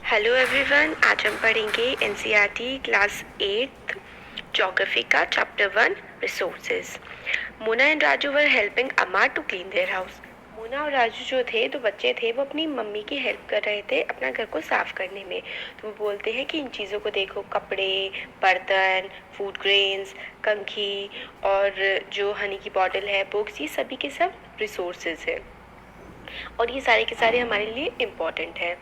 Hello everyone, आज हम पढ़ेंगे एनसीईआरटी क्लास 8 ज्योग्राफी का chapter 1 resources. Mona and Raju were helping amma to clean their house. Mona और राजू जो थे, तो बच्चे थे, वो अपनी मम्मी की हेल्प कर रहे थे अपना घर को साफ करने में। तो वो बोलते हैं कि इन चीज़ों को देखो, कपड़े, बर्तन, फूड ग्रेन्स, कंघी और जो हनी की बॉटल है, बुक्स, ये सभी के सब रिसोर्सेज है और ये सारे के सारे हमारे लिए इम्पॉर्टेंट है।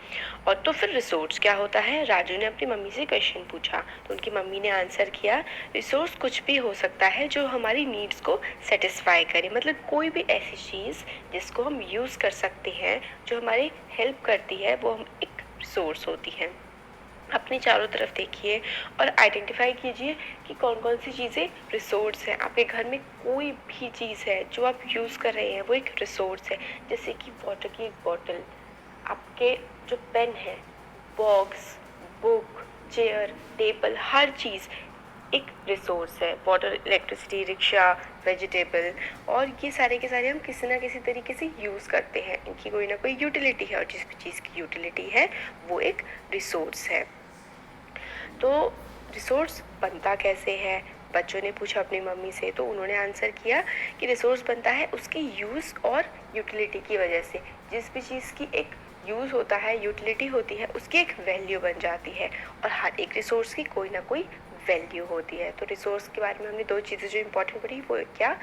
और तो फिर रिसोर्स क्या होता है? राजू ने अपनी मम्मी से क्वेश्चन पूछा तो उनकी मम्मी ने आंसर किया, रिसोर्स कुछ भी हो सकता है जो हमारी नीड्स को सेटिस्फाई करे। मतलब कोई भी ऐसी चीज़ जिसको हम यूज़ कर सकते हैं, जो हमारी हेल्प करती है, वो हम एक रिसोर्स होती है। अपने चारों तरफ देखिए और आइडेंटिफाई कीजिए कि कौन कौन सी चीज़ें रिसोर्स हैं। आपके घर में कोई भी चीज़ है जो आप यूज़ कर रहे हैं, वो एक रिसोर्स है। जैसे कि वाटर की एक बॉटल, आपके जो पेन है, बॉक्स, बुक, चेयर, टेबल, हर चीज़ एक रिसोर्स है। वाटर, इलेक्ट्रिसिटी, रिक्शा, वेजिटेबल, और ये सारे के सारे हम किसी ना किसी तरीके से यूज़ करते हैं। इनकी कोई ना कोई यूटिलिटी है और जिस भी चीज़ की यूटिलिटी है वो एक रिसोर्स है। तो रिसोर्स बनता कैसे है? बच्चों ने पूछा अपनी मम्मी से, तो उन्होंने आंसर किया कि रिसोर्स बनता है उसकी यूज़ और यूटिलिटी की वजह से। जिस भी चीज़ की एक यूज़ होता है, यूटिलिटी होती है, उसकी एक वैल्यू बन जाती है और हर एक रिसोर्स की कोई ना कोई वैल्यू होती है। तो रिसोर्स के बारे में हमने दो चीज़ें जो इम्पोर्टेंट पढ़ी, वो क्या?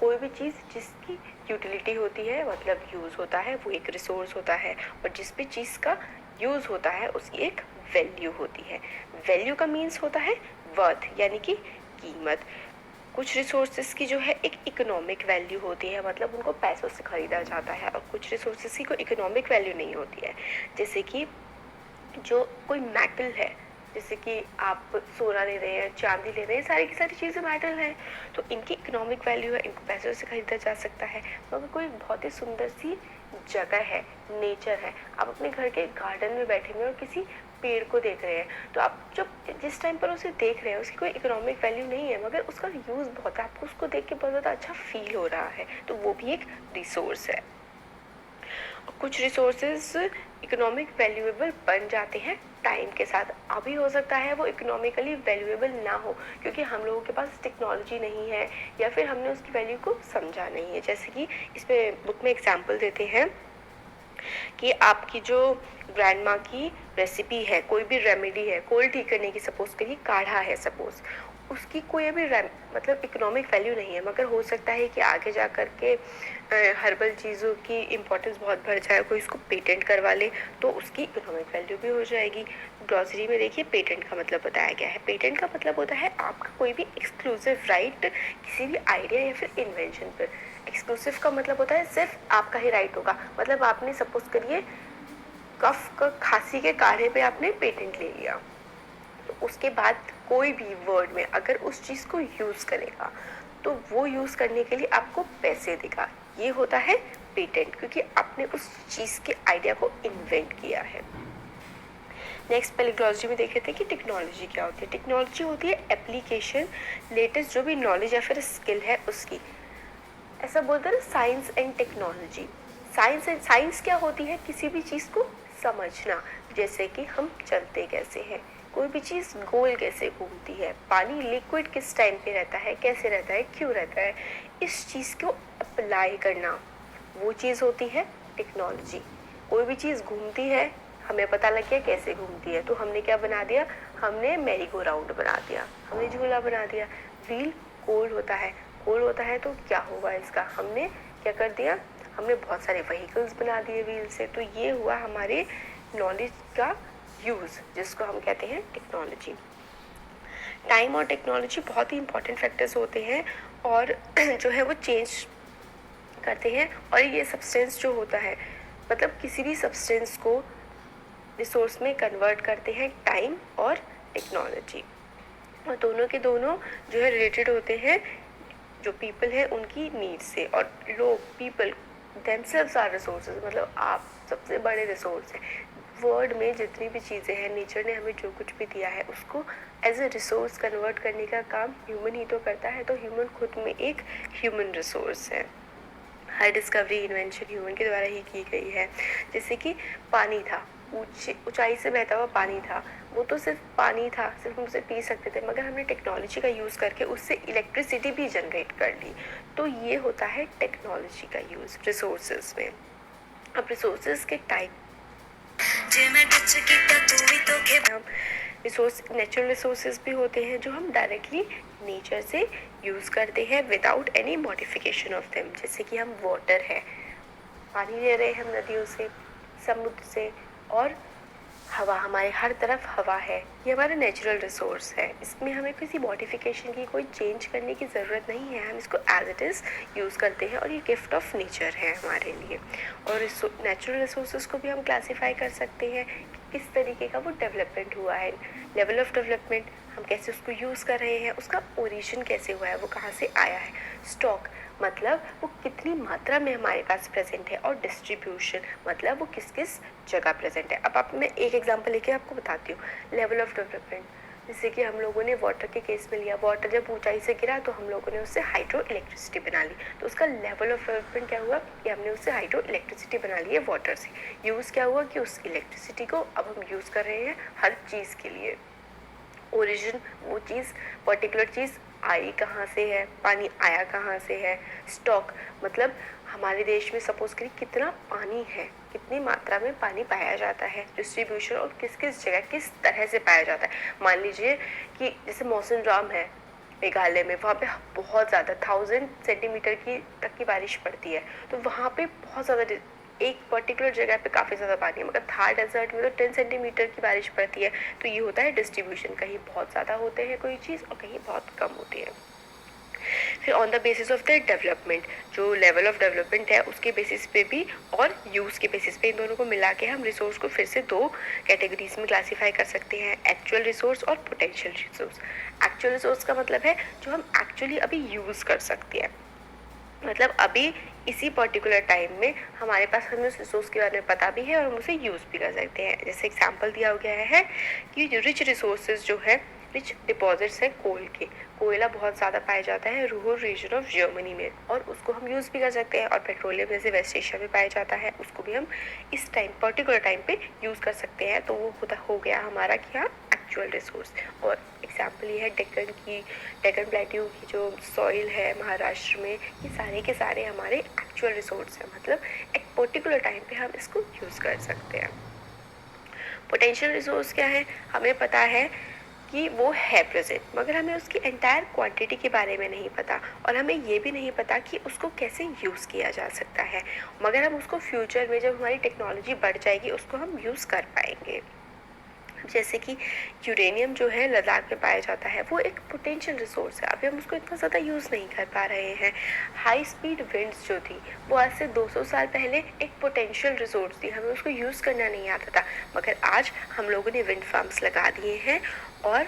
कोई भी चीज़ जिसकी यूटिलिटी होती है, मतलब यूज़ होता है, वो एक रिसोर्स होता है। और जिस भी चीज़ का यूज़ होता है उसकी एक वैल्यू होती है। वैल्यू का मीन्स होता है वर्थ, यानी कि कीमत। कुछ रिसोर्सेज की जो है एक इकोनॉमिक वैल्यू होती है, मतलब उनको पैसों से खरीदा जाता है, और कुछ रिसोर्सेज की कोई इकोनॉमिक वैल्यू नहीं होती है। जैसे कि जो कोई मेटल है, जैसे कि आप सोना ले रहे हैं, चांदी ले रहे हैं, सारी की सारी चीज़ें मेटल हैं, तो इनकी इकोनॉमिक वैल्यू है, इनको पैसों से खरीदा जा सकता है। मगर कोई बहुत ही सुंदर सी जगह है, नेचर है, आप अपने घर के गार्डन में बैठे हुए और किसी पेड़ को देख रहे हैं, तो आप जब जिस टाइम पर उसे देख रहे हैं उसकी कोई इकोनॉमिक वैल्यू नहीं है, मगर उसका यूज़ बहुत है, आपको उसको देख के बहुत ज़्यादा अच्छा फील हो रहा है, तो वो भी एक रिसोर्स है। कुछ रिसोर्सेज इकोनॉमिक वैल्यूएबल बन जाते हैं टाइम के साथ। अभी हो सकता है वो इकोनॉमिकली वैल्यूएबल ना हो, क्योंकि हम लोगों के पास टेक्नोलॉजी नहीं है या फिर हमने उसकी वैल्यू को समझा नहीं है। जैसे कि इसमें बुक में एग्जाम्पल देते हैं कि आपकी जो ग्रैंड माँ की रेसिपी है, कोई भी रेमेडी है कोल्ड ठीक करने की, सपोज करिए काढ़ा है सपोज, उसकी कोई अभी मतलब इकोनॉमिक वैल्यू नहीं है, मगर हो सकता है कि आगे जा कर के हर्बल चीज़ों की इम्पोर्टेंस बहुत बढ़ जाए, कोई इसको पेटेंट करवा ले तो उसकी इकोनॉमिक वैल्यू भी हो जाएगी। ग्लॉसरी में देखिए पेटेंट का मतलब बताया गया है। पेटेंट का मतलब होता है आपका कोई भी एक्सक्लूसिव राइट किसी भी आइडिया या फिर इन्वेंशन पर। एक्सक्लूसिव का मतलब होता है सिर्फ आपका ही राइट होगा। मतलब आपने सपोज करिए कफ का खांसी के काढ़े पे आपने पेटेंट ले लिया, तो उसके बाद कोई भी वर्ड में अगर उस चीज़ को यूज़ करेगा तो वो यूज़ करने के लिए आपको पैसे देगा। ये होता है पेटेंट, क्योंकि आपने उस चीज़ के आइडिया को इन्वेंट किया है। नेक्स्ट पहले ग्लॉसरी में देखे थे कि टेक्नोलॉजी क्या होती है। टेक्नोलॉजी होती है एप्लीकेशन, लेटेस्ट जो भी नॉलेज या फिर स्किल है उसकी। ऐसा बोलते हैं ना, साइंस एंड टेक्नोलॉजी। साइंस क्या होती है? किसी भी चीज़ को समझना, जैसे कि हम चलते कैसे हैं, कोई भी चीज़ गोल कैसे घूमती है, पानी लिक्विड किस टाइम पे रहता है, कैसे रहता है, क्यों रहता है, इस चीज़ को अप्लाई करना, वो चीज़ होती है टेक्नोलॉजी। कोई भी चीज़ घूमती है, हमें पता लग गया कैसे घूमती है, तो हमने क्या बना दिया? हमने मैरी गो राउंड बना दिया, हमने झूला बना दिया। व्हील गोल होता है, गोल होता है तो क्या होगा इसका? हमने क्या कर दिया? हमने बहुत सारे व्हीकल्स बना दिए व्हील से। तो ये हुआ हमारे नॉलेज का यूज़, जिसको हम कहते हैं टेक्नोलॉजी। टाइम और टेक्नोलॉजी बहुत ही इंपॉर्टेंट फैक्टर्स होते हैं और जो है वो चेंज करते हैं। और ये सब्सटेंस जो होता है, मतलब किसी भी सब्सटेंस को रिसोर्स में कन्वर्ट करते हैं टाइम और टेक्नोलॉजी, और दोनों के दोनों जो है रिलेटेड होते हैं जो पीपल है उनकी नीड से। और लोग, पीपल देमसेल्व्स आर रिसोर्सेज, मतलब आप सबसे बड़े रिसोर्स हैं। वर्ल्ड में जितनी भी चीज़ें हैं, नेचर ने हमें जो कुछ भी दिया है उसको एज ए रिसोर्स कन्वर्ट करने का काम ह्यूमन ही तो करता है। तो ह्यूमन खुद में एक ह्यूमन रिसोर्स है। हर डिस्कवरी, इन्वेंशन ह्यूमन के द्वारा ही की गई है। जैसे कि पानी था, ऊंचाई से बहता हुआ पानी था, वो तो सिर्फ पानी था, सिर्फ हम उसे पी सकते थे, मगर हमने टेक्नोलॉजी का यूज़ करके उससे इलेक्ट्रिसिटी भी जनरेट कर ली। तो ये होता है टेक्नोलॉजी का यूज़ रिसोर्सेज में। अब रिसोर्सेज के टाइप, हम नेचुरल रिसोर्सेज भी होते हैं जो हम डायरेक्टली नेचर से यूज़ करते हैं without any modification of them. जैसे कि हम वाटर है, पानी ले रहे हैं हम नदियों से, समुद्र से, और हवा, हमारे हर तरफ हवा है, ये हमारा नेचुरल रिसोर्स है। इसमें हमें किसी मॉडिफिकेशन की, कोई चेंज करने की ज़रूरत नहीं है, हम इसको एज इट इज़ यूज़ करते हैं और ये गिफ्ट ऑफ नेचर है हमारे लिए। और नेचुरल रिसोर्सेज को भी हम क्लासीफाई कर सकते हैं कि किस तरीके का वो डेवलपमेंट हुआ है, लेवल ऑफ डेवलपमेंट, हम कैसे उसको यूज़ कर रहे हैं, उसका ओरिजिन कैसे हुआ है, वो कहाँ से आया है। स्टॉक मतलब वो कितनी मात्रा में हमारे पास प्रेजेंट है, और डिस्ट्रीब्यूशन मतलब वो किस किस जगह प्रेजेंट है। अब मैं एक एग्जांपल लेके आपको बताती हूँ। लेवल ऑफ डेवलपमेंट, जैसे कि हम लोगों ने वाटर के केस में लिया, वाटर जब ऊंचाई से गिरा तो हम लोगों ने उससे हाइड्रो इलेक्ट्रिसिटी बना ली। तो उसका लेवल ऑफ डेवलपमेंट क्या हुआ कि हमने उससे हाइड्रो इलेक्ट्रिसिटी बना ली है वाटर से। यूज़ क्या हुआ कि उस इलेक्ट्रिसिटी को अब हम यूज़ कर रहे हैं हर चीज़ के लिए। ओरिजिन, वो चीज़, पर्टिकुलर चीज़ आई कहाँ से है, पानी आया कहाँ से है। स्टॉक मतलब हमारे देश में सपोज करिए कितना पानी है, कितनी मात्रा में पानी पाया जाता है। डिस्ट्रीब्यूशन और किस किस जगह किस तरह से पाया जाता है। मान लीजिए कि जैसे मौसम है मेघालय में, वहाँ पे बहुत ज़्यादा 1000 सेंटीमीटर की तक की बारिश पड़ती है, तो वहाँ पे बहुत ज़्यादा एक पर्टिकुलर जगह पे काफ़ी ज़्यादा पानी है। मगर थार डेजर्ट में तो 10 सेंटीमीटर की बारिश पड़ती है। तो ये होता है डिस्ट्रीब्यूशन, कहीं बहुत ज़्यादा होते हैं कोई चीज़ और कहीं बहुत कम होती है। फिर on the basis of the development, जो लेवल ऑफ डेवलपमेंट है उसके बेसिस पे भी और यूज़ के बेसिस पे, इन दोनों को मिला के हम रिसोर्स को फिर से दो कैटेगरीज में क्लासीफाई कर सकते हैं, एक्चुअल रिसोर्स और पोटेंशियल रिसोर्स। एक्चुअल रिसोर्स का मतलब है जो हम एक्चुअली अभी यूज़ कर सकते हैं, मतलब अभी इसी पर्टिकुलर टाइम में हमारे पास, हमें उस रिसोर्स के बारे में पता भी है और हम उसे यूज़ भी कर सकते हैं। जैसे एग्जांपल दिया गया है कि जो रिच रिसोर्सेज जो है, रिच डिपॉजिट्स है कोल के, कोयला बहुत ज़्यादा पाया जाता है रूरल रीजन ऑफ जर्मनी में, और उसको हम यूज़ भी कर सकते हैं। और पेट्रोलियम जैसे वेस्ट एशिया में पाया जाता है, उसको भी हम इस टाइम पर्टिकुलर टाइम पे यूज़ कर सकते हैं। तो वो हो गया हमारा क्या, एक्चुअल रिसोर्स। और एग्जाम्पल ये है डेक्कन प्लेट्यू की जो सॉइल है महाराष्ट्र में, ये सारे के सारे हमारे एक्चुअल रिसोर्स हैं, मतलब एक पर्टिकुलर टाइम पे हम इसको यूज़ कर सकते हैं। पोटेंशियल रिसोर्स क्या है, हमें पता है कि वो है प्रेजेंट, मगर हमें उसकी एंटायर क्वांटिटी के बारे में नहीं पता, और हमें ये भी नहीं पता कि उसको कैसे यूज़ किया जा सकता है। मगर हम उसको फ्यूचर में जब हमारी टेक्नोलॉजी बढ़ जाएगी उसको हम यूज़ कर पाएंगे। जैसे कि यूरेनियम जो है लद्दाख में पाया जाता है, वो एक पोटेंशियल रिसोर्स है, अभी हम उसको इतना ज़्यादा यूज़ नहीं कर पा रहे हैं। हाई स्पीड विंड्स जो थी, वो आज से 200 साल पहले एक पोटेंशियल रिसोर्स थी, हमें उसको यूज़ करना नहीं आता था, मगर आज हम लोगों ने विंड फार्म्स लगा दिए हैं और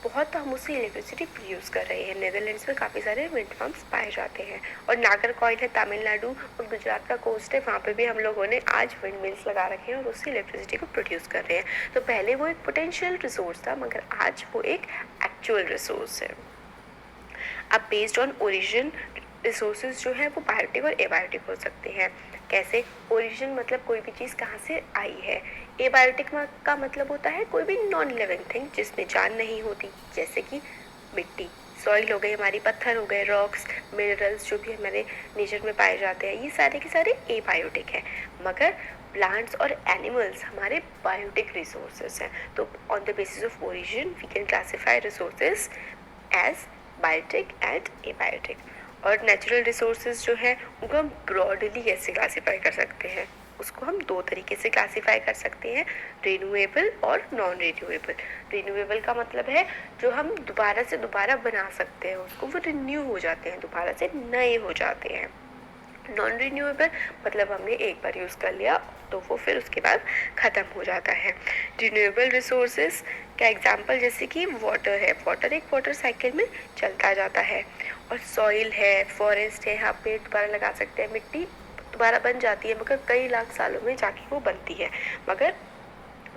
बहुत हम उससे इलेक्ट्रिसिटी प्रोड्यूस कर रहे हैं। नीदरलैंड्स में काफ़ी सारे विंड फार्म्स पाए जाते हैं। और नागरकोइल है तमिलनाडु और गुजरात का कोस्ट है, वहाँ पे भी हम लोगों ने आज विंड मिल्स लगा रखे हैं और उससे इलेक्ट्रिसिटी को प्रोड्यूस कर रहे हैं। तो पहले वो एक पोटेंशियल रिसोर्स था, मगर आज वो एक एक्चुअल रिसोर्स है। अब बेस्ड ऑन ओरिजिन, रिसोर्सेज जो है वो बायोटिक और एबायोटिक हो सकते हैं। कैसे, ओरिजिन मतलब कोई भी चीज़ कहाँ से आई है। एबायोटिक का मतलब होता है कोई भी नॉन लिविंग थिंग जिसमें जान नहीं होती, जैसे कि मिट्टी, सॉइल हो गई हमारी, पत्थर हो गए, रॉक्स, मिनरल्स जो भी हमारे नेचर में पाए जाते हैं, ये सारे के सारे एबायोटिक हैं। मगर प्लांट्स और एनिमल्स हमारे बायोटिक रिसोर्सेज हैं। तो on the basis of origin we can classify resources as biotic and abiotic. और नेचुरल रिसोर्सेज जो है उनको हम ब्रॉडली कैसे क्लासीफाई कर सकते हैं, उसको हम दो तरीके से क्लासीफाई कर सकते हैं, रिन्यूएबल और नॉन रिन्यूएबल। रिन्यूएबल का मतलब है जो हम दोबारा से दोबारा बना सकते हैं, उसको वो रिन्यू हो जाते हैं, दोबारा से नए हो जाते हैं। नॉन रिन्यूएबल मतलब हमने एक बार यूज़ कर लिया तो वो फिर उसके बाद ख़त्म हो जाता है। रिन्यूएबल रिसोर्सेज का एग्जांपल जैसे कि वाटर है, वाटर एक वाटर साइकिल में चलता जाता है। और सॉइल है, फॉरेस्ट है, यहाँ पेड़ दोबारा लगा सकते हैं, मिट्टी दोबारा बन जाती है, मगर कई लाख सालों में जाके वो बनती है। मगर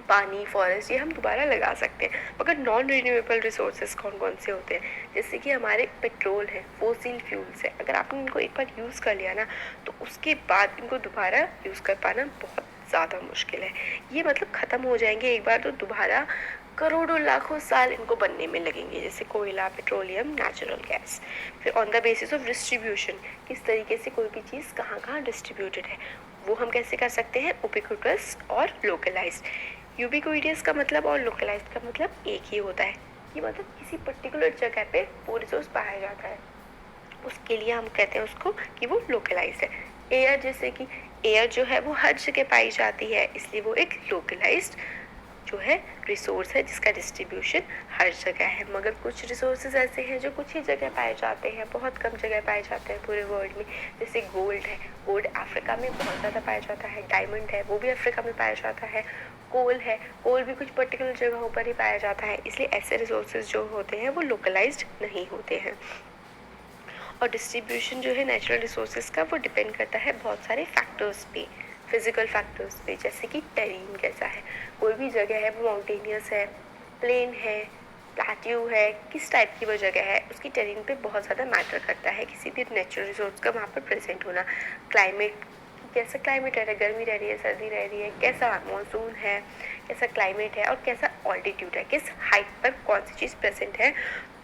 पानी, फॉरेस्ट ये हम दोबारा लगा सकते हैं। मगर नॉन रिन्यूएबल रिसोर्सेज कौन कौन से होते हैं, जैसे कि हमारे पेट्रोल है, फोसिल फ्यूल्स है, अगर आपने इनको एक बार यूज़ कर लिया ना तो उसके बाद इनको दोबारा यूज़ कर पाना बहुत ज़्यादा मुश्किल है। ये मतलब ख़त्म हो जाएंगे एक बार तो दोबारा करोड़ों लाखों साल इनको बनने में लगेंगे, जैसे कोयला, पेट्रोलियम, नेचुरल गैस। फिर on the basis of distribution, किस तरीके से कोई भी चीज़ कहाँ कहाँ डिस्ट्रीब्यूटेड है, वो हम कैसे कर सकते हैं, उबिक्विटस और लोकलाइज्ड। यूबिक्विटस का मतलब और लोकलाइज्ड का मतलब एक ही होता है, कि मतलब किसी पर्टिकुलर जगह पे वो रिसोर्स पाया जाता है, उसके लिए हम कहते हैं उसको कि वो लोकलाइज्ड है। एयर, जैसे कि एयर जो है वो हर जगह पाई जाती है, इसलिए वो एक लोकलाइज्ड जो है रिसोर्स है जिसका डिस्ट्रीब्यूशन हर जगह है। मगर कुछ रिसोर्सेज ऐसे हैं जो कुछ ही जगह पाए जाते हैं, बहुत कम जगह पाए जाते हैं पूरे वर्ल्ड में। जैसे गोल्ड है, गोल्ड अफ्रीका में बहुत ज़्यादा पाया जाता है। डायमंड है, वो भी अफ्रीका में पाया जाता है। कोल है, कोल भी कुछ पर्टिकुलर जगहों पर ही पाया जाता है। इसलिए ऐसे रिसोर्सेज जो होते हैं वो लोकलाइज्ड नहीं होते हैं। और डिस्ट्रीब्यूशन जो है नेचुरल रिसोर्सेज का, वो डिपेंड करता है बहुत सारे फैक्टर्स पे, फिजिकल फैक्टर्स पे, जैसे कि टेरेन कैसा है, कोई भी जगह है वो माउंटेनियस है, प्लेन है, प्लेट्यू है, किस टाइप की वो जगह है, उसकी टेरेन पे बहुत ज़्यादा मैटर करता है किसी भी नेचुरल रिसोर्स का वहाँ पर प्रेजेंट होना। क्लाइमेट, कैसा क्लाइमेट रह रहा है, गर्मी रह रही है, सर्दी रह रही है, कैसा मानसून है, कैसा क्लाइमेट है, और कैसा ऑल्टीट्यूड है, किस हाइट पर कौन सी चीज़ प्रेजेंट है।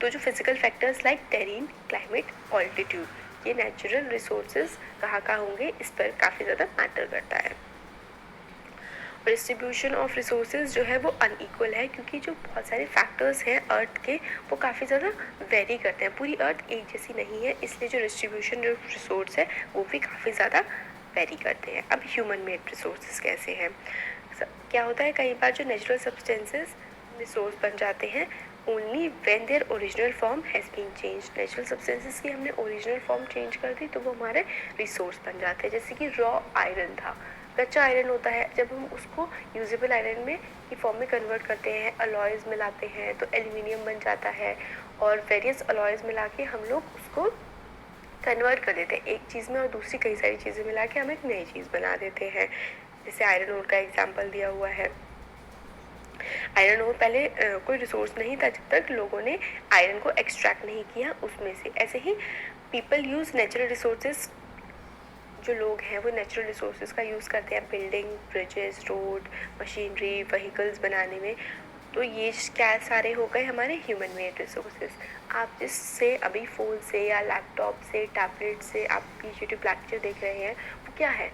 तो जो physical factors like terrain, climate, altitude, ये नेचुरल रिसोर्सेज कहाँ कहाँ होंगे इस पर काफ़ी ज़्यादा मैटर करता है। डिस्ट्रीब्यूशन ऑफ रिसोर्सेज जो है वो अनइक्वल है, क्योंकि जो बहुत सारे फैक्टर्स हैं अर्थ के वो काफ़ी ज़्यादा वेरी करते हैं। पूरी अर्थ एक जैसी नहीं है, इसलिए जो डिस्ट्रीब्यूशन जो रिसोर्स है वो भी काफ़ी ज़्यादा वेरी करते हैं। अब ह्यूमन मेड रिसोर्सेज कैसे हैं, क्या होता है, कई बार जो नेचुरल सब्सटेंसेस रिसोर्स बन जाते हैं only when there original form has been change. Natural substances की हमने ओरिजिनल फॉर्म चेंज कर दी तो वो हमारे रिसोर्स बन जाते हैं। जैसे कि रॉ आयरन था, कच्चा आयरन होता है, जब हम उसको यूजेबल आयरन में की फॉर्म में कन्वर्ट करते हैं, अलॉयज़ मिलाते हैं तो एल्यूमिनियम बन जाता है, और वेरियस अलॉयज़ मिला के हम लोग उसको कन्वर्ट कर देते हैं एक चीज़ में, और दूसरी कई सारी चीज़ें मिला के हम एक नई चीज़ बना देते हैं। जैसे आयरन ओर का एग्जाम्पल दिया हुआ है। आयरन ओर पहले कोई रिसोर्स नहीं था जब तक लोगों ने आयरन को एक्सट्रैक्ट नहीं किया उसमें से। ऐसे ही पीपल यूज़ नेचुरल रिसोर्सेज, जो लोग हैं वो नेचुरल रिसोर्सेज का यूज़ करते हैं building, bridges, road, machinery, vehicles बनाने में। तो ये क्या सारे हो गए हमारे ह्यूमन मेड रिसोर्सेज। आप जिससे अभी फ़ोन से या लैपटॉप से, टैबलेट से आप यूट्यूब लेक्चर देख रहे हैं, वो क्या है,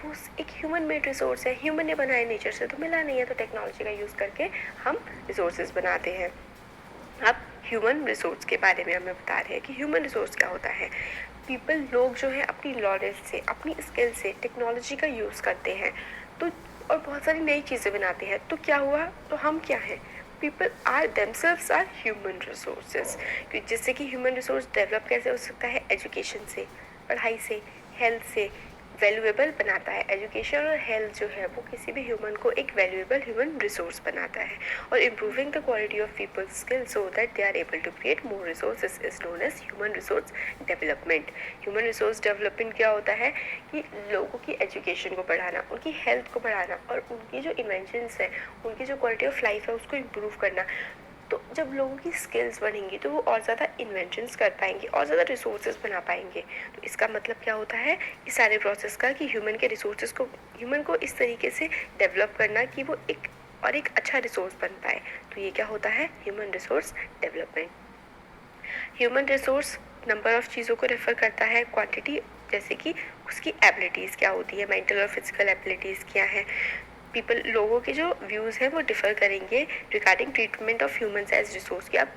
वो एक ह्यूमन मेड रिसोर्स है, ह्यूमन ने बनाया, नेचर से तो मिला नहीं है, तो टेक्नोलॉजी का यूज़ करके हम रिसोर्सेज बनाते हैं। अब ह्यूमन रिसोर्स के बारे में हमें बता रहे हैं कि ह्यूमन रिसोर्स क्या होता है। पीपल, लोग जो है अपनी नॉलेज से, अपनी स्किल से टेक्नोलॉजी का यूज़ करते हैं तो, और बहुत सारी नई चीज़ें बनाते हैं। तो क्या हुआ, तो हम क्या हैं, people are themselves are human resources. जिससे कि ह्यूमन रिसोर्स डेवलप कैसे हो सकता है, एजुकेशन से, पढ़ाई से, हेल्थ से वैल्यूएबल बनाता है। एजुकेशन और हेल्थ जो है वो किसी भी ह्यूमन को एक वैल्यूएबल ह्यूमन रिसोर्स बनाता है। और improving the quality of people's skill so that they are able to create more resources is known as human resource development. Human resource development क्या होता है कि लोगों की एजुकेशन को बढ़ाना, उनकी हेल्थ को बढ़ाना, और उनकी जो इन्वेंशंस है, उनकी जो क्वालिटी ऑफ लाइफ है उसको इम्प्रूव करना। तो जब लोगों की स्किल्स बढ़ेंगी तो वो और ज़्यादा इन्वेंशंस कर पाएंगे और ज़्यादा रिसोर्सेज बना पाएंगे। तो इसका मतलब क्या होता है इस सारे प्रोसेस का, कि ह्यूमन के रिसोर्सेज को, ह्यूमन को इस तरीके से डेवलप करना कि वो एक अच्छा रिसोर्स बन पाए। तो ये क्या होता है, human resource development. Human resource number of चीज़ों को रेफर करता है, क्वांटिटी, जैसे कि उसकी एबिलिटीज़ क्या होती है, मेंटल और फिजिकल एबिलिटीज़ क्या है। पीपल, लोगों के जो व्यूज़ हैं वो डिफ़र करेंगे regarding treatment of humans as resource. कि आप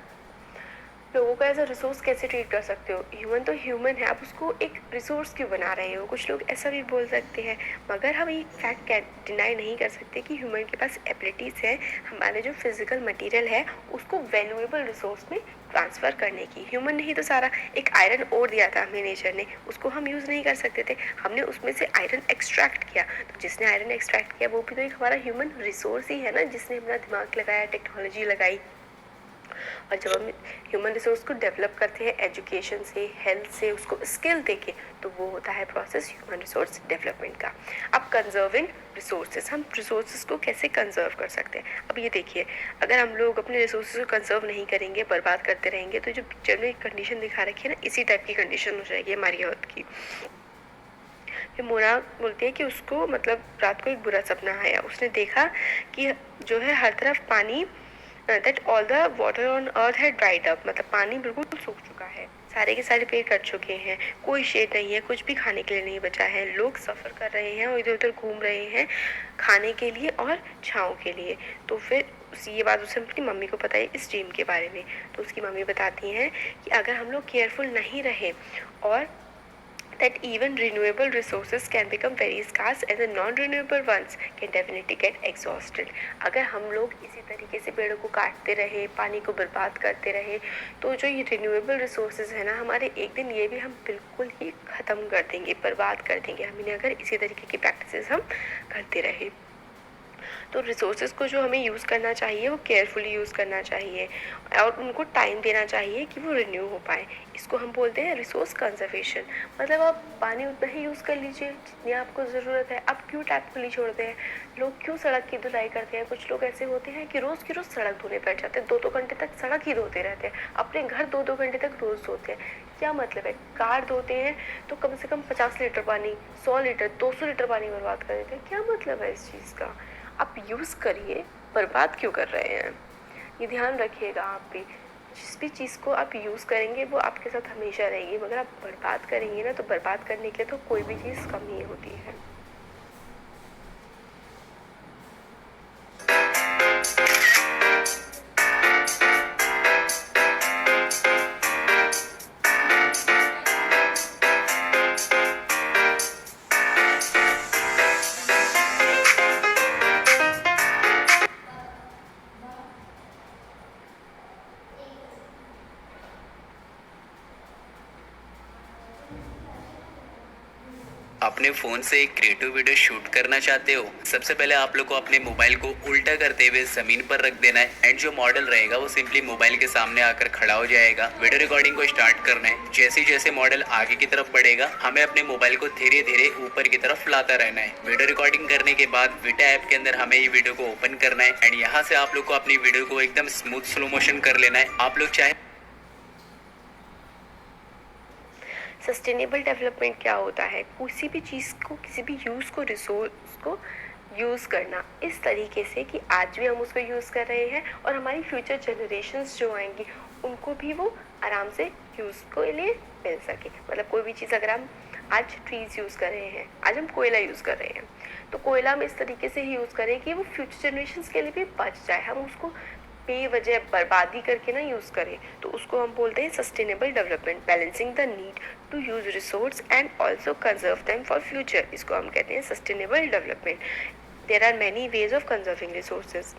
लोगों को एज अ रिसोर्स कैसे ट्रीट कर सकते हो, ह्यूमन तो ह्यूमन है, आप उसको एक रिसोर्स क्यों बना रहे हो। कुछ लोग ऐसा भी बोल सकते हैं, मगर हम एक फैक्ट डिनाई नहीं कर सकते कि ह्यूमन के पास एबिलिटीज़ है हमारे जो फिजिकल मटेरियल है उसको वैल्यूएबल रिसोर्स में ट्रांसफ़र करने की। ह्यूमन ने ही तो सारा, एक आयरन ओर दिया था हमें नेचर ने, उसको हम यूज़ नहीं कर सकते थे, हमने उसमें से आयरन एक्सट्रैक्ट किया। तो जिसने आयरन एक्सट्रैक्ट किया वो भी तो एक हमारा ह्यूमन रिसोर्स ही है ना, जिसने अपना दिमाग लगाया, टेक्नोलॉजी लगाई। और जब हम ह्यूमन रिसोर्स को डेवलप करते हैं एजुकेशन से, हेल्थ से, उसको स्किल देके, तो वो होता है प्रोसेस ह्यूमन रिसोर्स डेवलपमेंट का। अब कंजर्विंग रिसोर्सेज, हम रिसोर्सेज को कैसे कंजर्व कर सकते हैं। अब ये देखिए, अगर हम लोग अपने रिसोर्सेज को कंजर्व नहीं करेंगे, बर्बाद करते रहेंगे, तो जो पिक्चर में कंडीशन दिखा रखी है ना, इसी टाइप की कंडीशन हो जाएगी हमारी अर्थ की। फिर मोना बोलती है कि उसको मतलब रात को एक बुरा सपना आया, उसने देखा कि जो है हर तरफ पानी, that all the water on earth had dried up, मतलब पानी बिल्कुल सूख चुका है, सारे के सारे पेड़ कट चुके हैं, कोई शेड नहीं है, कुछ भी खाने के लिए नहीं बचा है, लोग सफ़र कर रहे हैं और इधर उधर घूम रहे हैं खाने के लिए और छाँव के लिए। तो फिर ये बात उसने अपनी मम्मी को बताई इस ड्रीम के बारे में। तो उसकी मम्मी बताती हैं कि अगर हम लोग केयरफुल नहीं रहे और that even renewable resources can become very scarce and the non-renewable ones can definitely get exhausted। अगर हम लोग इसी तरीके से पेड़ों को काटते रहे, पानी को बर्बाद करते रहे, तो जो ये रिन्यूएबल रिसोर्सेज है ना हमारे, एक दिन ये भी हम बिल्कुल ही ख़त्म कर देंगे, बर्बाद कर देंगे हम इन्हें, अगर इसी तरीके की प्रैक्टिसेस हम करते रहे। तो रिसोर्सेज को जो हमें यूज़ करना चाहिए वो केयरफुली यूज़ करना चाहिए और उनको टाइम देना चाहिए कि वो रिन्यू हो पाए। इसको हम बोलते हैं रिसोर्स कंजर्वेशन। मतलब आप पानी उतना ही यूज़ कर लीजिए जितनी आपको ज़रूरत है। आप क्यों टैप खुली छोड़ते हैं? लोग क्यों सड़क की धुलाई करते हैं? कुछ लोग ऐसे होते हैं कि रोज़ की रोज़ सड़क धोने बैठ जाते हैं, 2-2 घंटे तक सड़क ही धोते रहते हैं, अपने घर 2-2 घंटे तक रोज़ धोते हैं। क्या मतलब है? कार धोते हैं तो कम से कम 50 लीटर पानी, 100 लीटर, 200 लीटर पानी बर्बाद कर देते हैं। क्या मतलब है इस चीज़ का? आप यूज़ करिए, बर्बाद क्यों कर रहे हैं? ये ध्यान रखिएगा आप भी। जिस भी चीज़ को आप यूज़ करेंगे वो आपके साथ हमेशा रहेगी, मगर आप बर्बाद करेंगे ना, तो बर्बाद करने के लिए तो कोई भी चीज़ कम ही होती है। अपने फोन से एक क्रिएटिव वीडियो शूट करना चाहते हो? सबसे पहले आप लोग को अपने मोबाइल को उल्टा करते हुए जमीन पर रख देना है एंड जो मॉडल रहेगा वो सिंपली मोबाइल के सामने आकर खड़ा हो जाएगा। वीडियो रिकॉर्डिंग को स्टार्ट करना है। जैसे जैसे मॉडल आगे की तरफ बढ़ेगा हमें अपने मोबाइल को धीरे धीरे ऊपर की तरफ लाता रहना है। वीडियो रिकॉर्डिंग करने के बाद विटा ऐप के अंदर हमें ये वीडियो को ओपन करना है एंड यहाँ से आप लोग को अपनी वीडियो को एकदम स्मूथ स्लो मोशन कर लेना है। आप लोग चाहे सस्टेनेबल डेवलपमेंट क्या होता है? किसी भी चीज़ को, किसी भी यूज़ को, रिसोर्स को यूज़ करना इस तरीके से कि आज भी हम उसको यूज़ कर रहे हैं और हमारी फ्यूचर जनरेशन्स जो आएंगी उनको भी वो आराम से यूज़ के लिए मिल सके। मतलब कोई भी चीज़, अगर हम आज ट्रीज़ यूज़ कर रहे हैं, आज हम कोयला यूज़ कर रहे हैं, तो कोयला हम इस तरीके से ही यूज़ करें कि वो फ्यूचर जनरेशन्स के लिए भी बच जाए, हम उसको बेवजह बर्बादी करके ना यूज़ करें। तो उसको हम बोलते हैं sustainable development, balancing the need to use resource and also conserve them for future. इसको हम कहते हैं sustainable development. There are many ways of conserving resources.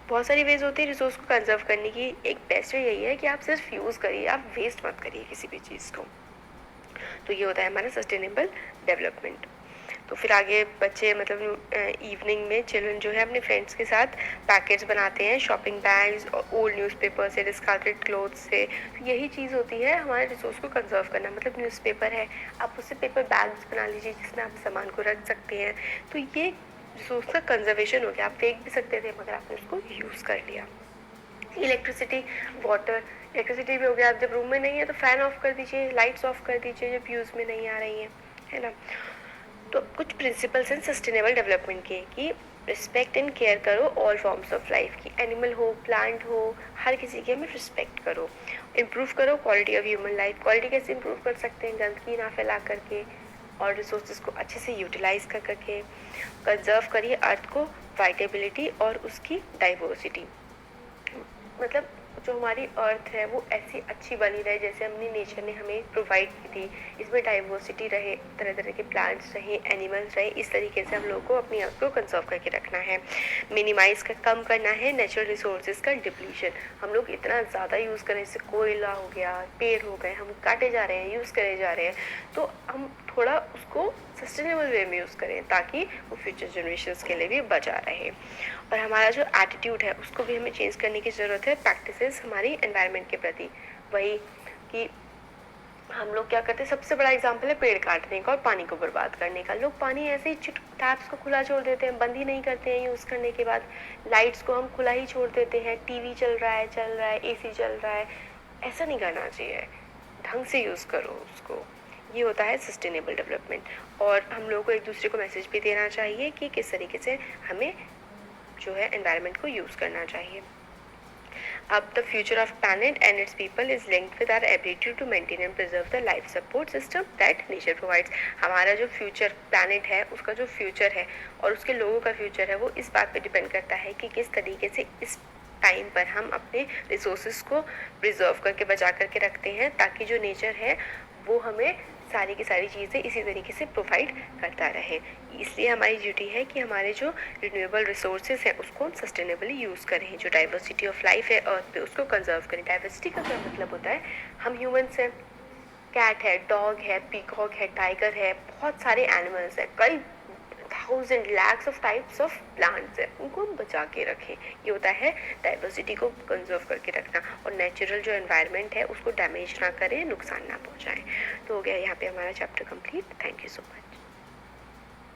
बहुत सारी वेज होती है रिसोर्स को कंजर्व करने की। एक बेस्ट वे यही है कि आप सिर्फ यूज़ करिए, आप वेस्ट मत करिए किसी भी चीज़ को। तो ये होता है हमारा सस्टेनेबल डेवलपमेंट। तो फिर आगे बच्चे मतलब इवनिंग में चिल्ड्रन जो है अपने फ्रेंड्स के साथ पैकेट्स बनाते हैं, शॉपिंग बैग्स और ओल्ड न्यूज़पेपर से, डिस्कार्डेड क्लोथ से। तो यही चीज़ होती है हमारे रिसोर्स को कंजर्व करना। मतलब न्यूज़पेपर है, आप उससे पेपर बैग्स बना लीजिए जिसमें आप सामान को रख सकते हैं। तो ये रिसोर्स का कंजर्वेशन हो गया। आप फेंक भी सकते थे मगर आपने उसको यूज़ कर लिया। इलेक्ट्रिसिटी, वाटर, इलेक्ट्रिसिटी भी हो गया। आप जब रूम में नहीं है तो फ़ैन ऑफ कर दीजिए, लाइट्स ऑफ कर दीजिए जब यूज़ में नहीं आ रही हैं, है ना। तो कुछ प्रिंसिपल्स हैं सस्टेनेबल डेवलपमेंट के कि रिस्पेक्ट एंड केयर करो ऑल फॉर्म्स ऑफ लाइफ की, एनिमल हो, प्लांट हो, हर किसी की हमें रिस्पेक्ट करो। इम्प्रूव करो quality of human life. Quality कैसे इम्प्रूव कर सकते हैं? गंदगी ना फैला करके और रिसोर्सेज को अच्छे से यूटिलाइज कर करके। कंजर्व करिए अर्थ को, वाइटेबिलिटी और उसकी डाइवर्सिटी। मतलब जो हमारी अर्थ है वो ऐसी अच्छी बनी रहे जैसे हमने नेचर ने हमें प्रोवाइड की थी। इसमें डाइवर्सिटी रहे, तरह तरह के प्लांट्स रहे, एनिमल्स रहे। इस तरीके से हम लोगों को अपनी अर्थ को कंजर्व करके रखना है। मिनिमाइज कर, कम करना है नेचुरल रिसोर्सेज का डिप्लीशन। हम लोग इतना ज़्यादा यूज़ करें, जैसे कोयला हो गया, पेड़ हो गए, हम काटे जा रहे हैं, यूज़ करे जा रहे हैं। तो हम थोड़ा उसको सस्टेनेबल वे में यूज़ करें ताकि वो फ्यूचर जनरेशन्स के लिए भी बचा रहे। और हमारा जो एटीट्यूड है उसको भी हमें चेंज करने की ज़रूरत है प्रैक्टिसेस हमारी एनवायरनमेंट के प्रति। वही कि हम लोग क्या करते हैं, सबसे बड़ा एग्जांपल है पेड़ काटने का और पानी को बर्बाद करने का। लोग पानी ऐसे ही टैप्स को खुला छोड़ देते हैं, बंद ही नहीं करते हैं यूज़ करने के बाद। लाइट्स को हम खुला ही छोड़ देते हैं, टीवी चल रहा है, एसी चल रहा है। ऐसा नहीं करना चाहिए, ढंग से यूज़ करो उसको। ये होता है सस्टेनेबल डेवलपमेंट। और हम लोगों को एक दूसरे को मैसेज भी देना चाहिए कि किस तरीके से हमें जो है एनवायरनमेंट को यूज़ करना चाहिए। अब the future of planet and its people is linked with our ability to maintain and preserve the life support system that nature provides. हमारा जो फ्यूचर प्लैनेट है उसका जो फ्यूचर है और उसके लोगों का फ्यूचर है वो इस बात पे डिपेंड करता है कि किस तरीके से इस टाइम पर हम अपने रिसोर्सेज को प्रिजर्व करके बचा करके रखते हैं, ताकि जो नेचर है वो हमें सारी की सारी चीज़ें इसी तरीके से प्रोवाइड करता रहे। इसलिए हमारी ड्यूटी है कि हमारे जो रिन्यूएबल रिसोर्सेज हैं उसको हम सस्टेनेबली यूज़ करें। जो डाइवर्सिटी ऑफ लाइफ है अर्थ पे उसको कंजर्व करें। डाइवर्सिटी का क्या मतलब होता है, हम ह्यूमन्स हैं, कैट है, डॉग है, पीकॉक है, टाइगर है, बहुत सारे एनिमल्स हैं, कई 1000 lakhs of types of plants है, उनको हम बचा के रखें। ये होता है डाइवर्सिटी को कंजर्व करके रखना, और नेचुरल जो एनवायरनमेंट है उसको डैमेज ना करें, नुकसान ना पहुंचाएं। तो हो गया यहाँ पे हमारा chapter complete. Thank you so much.